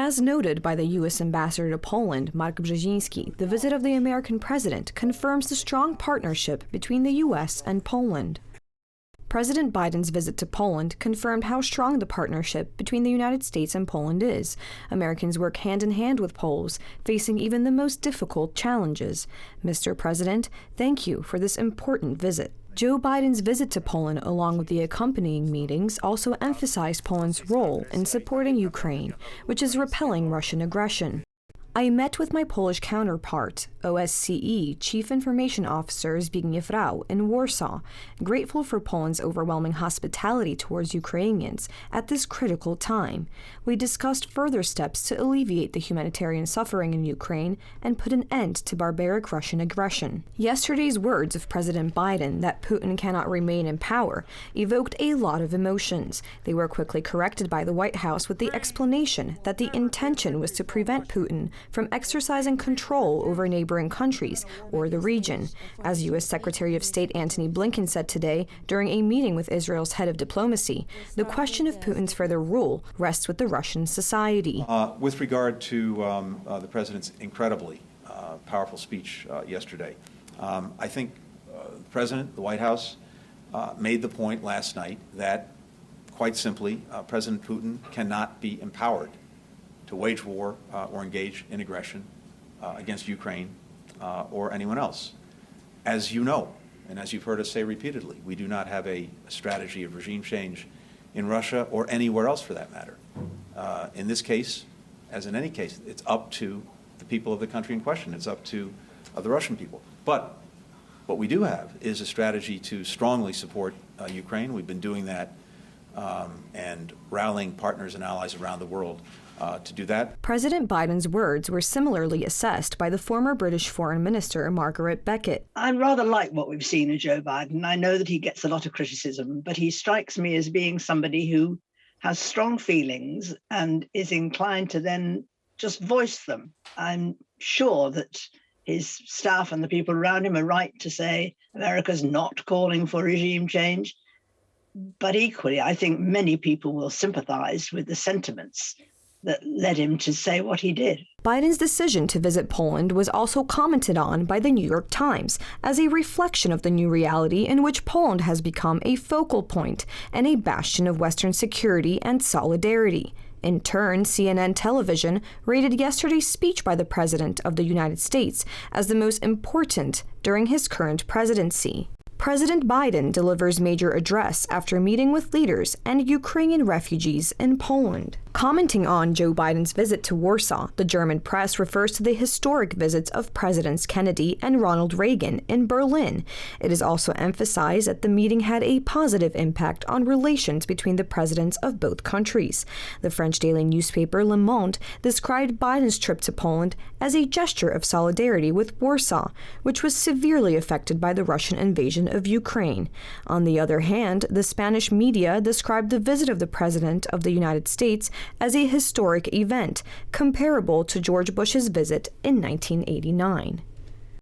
As noted by the U.S. Ambassador to Poland, Mark Brzezinski, the visit of the American president confirms the strong partnership between the U.S. and Poland. President Biden's visit to Poland confirmed how strong the partnership between the United States and Poland is. Americans work hand in hand with Poles, facing even the most difficult challenges. Mr. President, thank you for this important visit. Joe Biden's visit to Poland, along with the accompanying meetings, also emphasized Poland's role in supporting Ukraine, which is repelling Russian aggression. I met with my Polish counterpart, OSCE Chief Information Officer Zbigniew Rau, in Warsaw, grateful for Poland's overwhelming hospitality towards Ukrainians at this critical time. We discussed further steps to alleviate the humanitarian suffering in Ukraine and put an end to barbaric Russian aggression. Yesterday's words of President Biden that Putin cannot remain in power evoked a lot of emotions. They were quickly corrected by the White House with the explanation that the intention was to prevent Putin from exercising control over neighboring countries or the region. As U.S. Secretary of State Antony Blinken said today during a meeting with Israel's head of diplomacy, the question of Putin's further rule rests with the Russian society. With regard to the president's incredibly powerful speech yesterday, I think the president, the White House, made the point last night that, quite simply, President Putin cannot be empowered to wage war or engage in aggression against Ukraine or anyone else. As you know, and as you've heard us say repeatedly, we do not have a strategy of regime change in Russia or anywhere else for that matter. In this case, as in any case, it's up to the people of the country in question. It's up to the Russian people. But what we do have is a strategy to strongly support Ukraine. We've been doing that and rallying partners and allies around the world to do that. President Biden's words were similarly assessed by the former British Foreign Minister, Margaret Beckett. I rather like what we've seen in Joe Biden. I know that he gets a lot of criticism, but he strikes me as being somebody who has strong feelings and is inclined to then just voice them. I'm sure that his staff and the people around him are right to say America's not calling for regime change. But equally, I think many people will sympathize with the sentiments that led him to say what he did. Biden's decision to visit Poland was also commented on by the New York Times as a reflection of the new reality in which Poland has become a focal point and a bastion of Western security and solidarity. In turn, CNN television rated yesterday's speech by the President of the United States as the most important during his current presidency. President Biden delivers major address after meeting with leaders and Ukrainian refugees in Poland. Commenting on Joe Biden's visit to Warsaw, the German press refers to the historic visits of Presidents Kennedy and Ronald Reagan in Berlin. It is also emphasized that the meeting had a positive impact on relations between the presidents of both countries. The French daily newspaper Le Monde described Biden's trip to Poland as a gesture of solidarity with Warsaw, which was severely affected by the Russian invasion of Ukraine. On the other hand, the Spanish media described the visit of the President of the United States as a historic event, comparable to George Bush's visit in 1989.